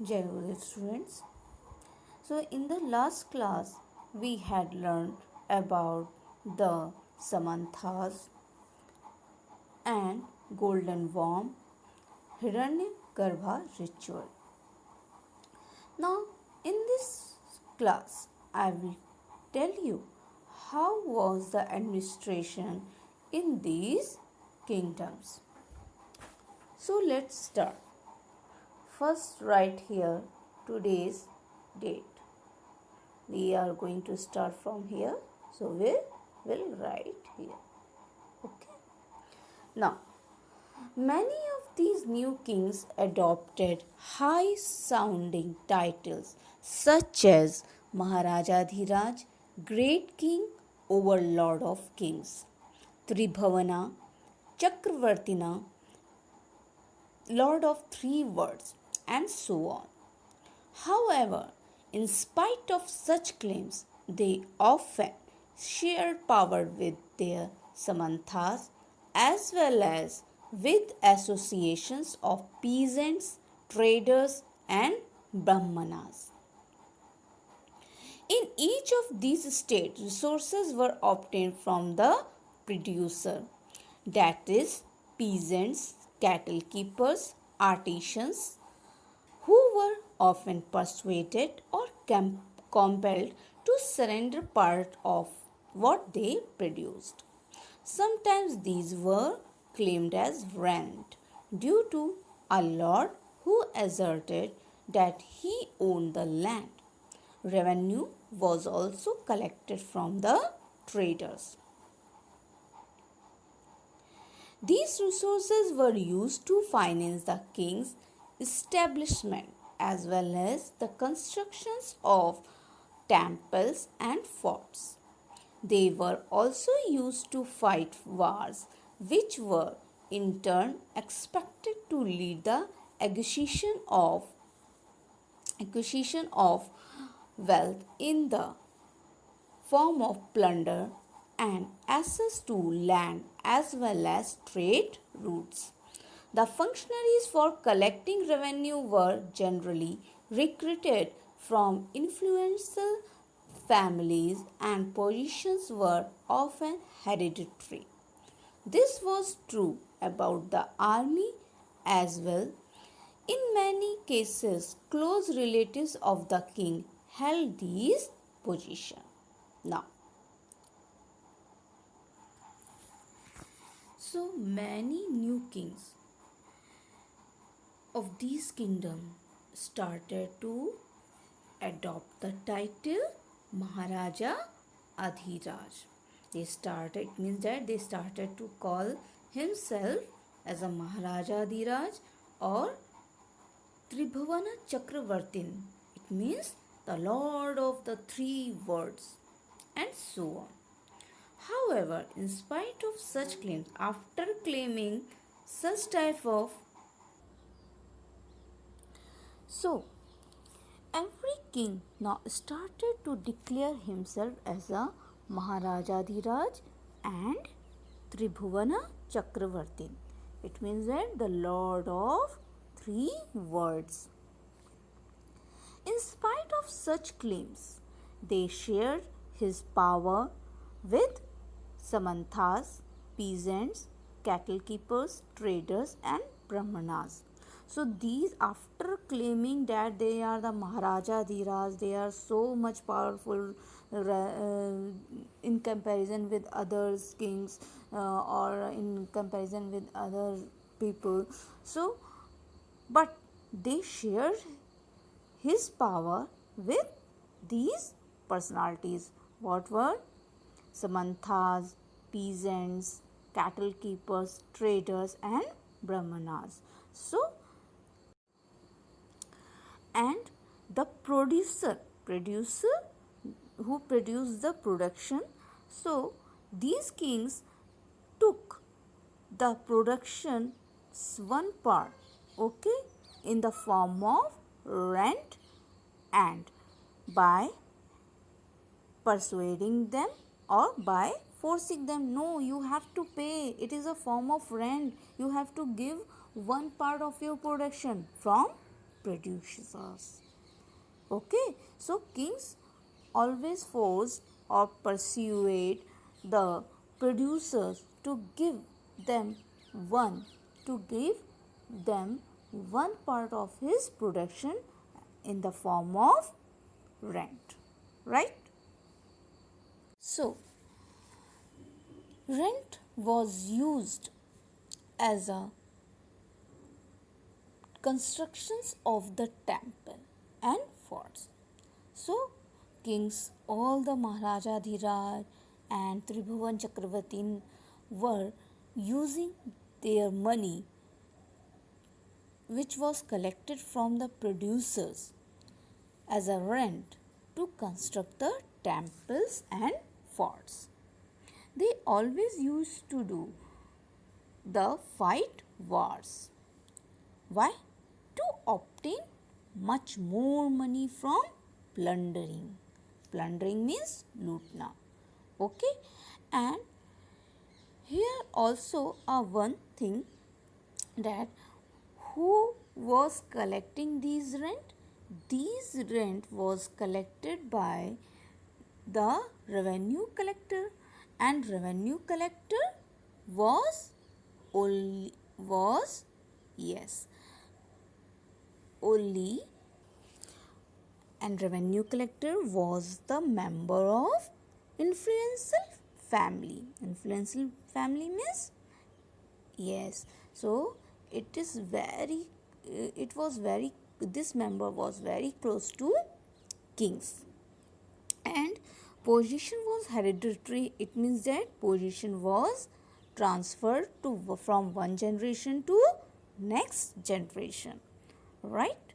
Jai Guru students. So in the last class we had learned about the Samanthas and golden worm Hiranyagarbha ritual. Now in this class I will tell you how was the administration in these kingdoms. So let's start. First write here today's date. We are going to start from here. So we will write here. Okay. Now, many of these new kings adopted high sounding titles such as Maharaja Dhiraj, Great King, Overlord of Kings, Tribhavana, Chakravartina, Lord of Three Worlds, and so on. However, in spite of such claims, they often shared power with their Samanthas as well as with associations of peasants, traders, and Brahmanas. In each of these states, resources were obtained from the producer, that is, peasants, cattle keepers, artisans, who were often persuaded or compelled to surrender part of what they produced. Sometimes these were claimed as rent due to a lord who asserted that he owned the land. Revenue was also collected from the traders. These resources were used to finance the king's establishment as well as the constructions of temples and forts. They were also used to fight wars, which were in turn expected to lead the acquisition of wealth in the form of plunder and access to land as well as trade routes. The functionaries for collecting revenue were generally recruited from influential families and positions were often hereditary. This was true about the army as well. In many cases, close relatives of the king held these positions. Now, so many new kings of these kingdoms started to adopt the title Maharaja Adhiraj. It means that they started to call himself as a Maharaja Adhiraj or Tribhavana Chakravartin. It means the Lord of the Three Worlds, and so on. However, in spite of such claims, after claiming such type of every king now started to declare himself as a Maharaja Dhiraj and Tribhuvana Chakravartin. It means that the Lord of Three Worlds. In spite of such claims, they shared his power with Samanthas, peasants, cattle keepers, traders, and Brahmanas. So these, after claiming that they are the Maharaja Dhiraj, they are so much powerful in comparison with other kings or in comparison with other people. So, but they shared his power with these personalities. What were? Samanthas, peasants, cattle keepers, traders, and Brahmanas. So, and the producer who produced the production. So, these kings took the production's one part, okay, in the form of rent, and by persuading them or by forcing them, no, you have to pay, it is a form of rent, you have to give one part of your production from producers. Okay, so kings always forced or persuade the producers to give them one to give them one part of his production in the form of rent, right? So rent was used as a constructions of the temple and forts. So kings, all the Maharaja Dhiraj and Tribhuvan Chakravarti were using their money which was collected from the producers as a rent to construct the temples and forts. They always used to do the fight wars. Why? To obtain much more money from plundering. Plundering means lootna. Okay, and here also one thing, that who was collecting these rent? These rent was collected by the revenue collector, and revenue collector was only yes only and revenue collector was the member of influential family. Influential family means yes. So it is very it was very this member was very close to kings, and position was hereditary. It means that position was transferred to from one generation to next generation, right?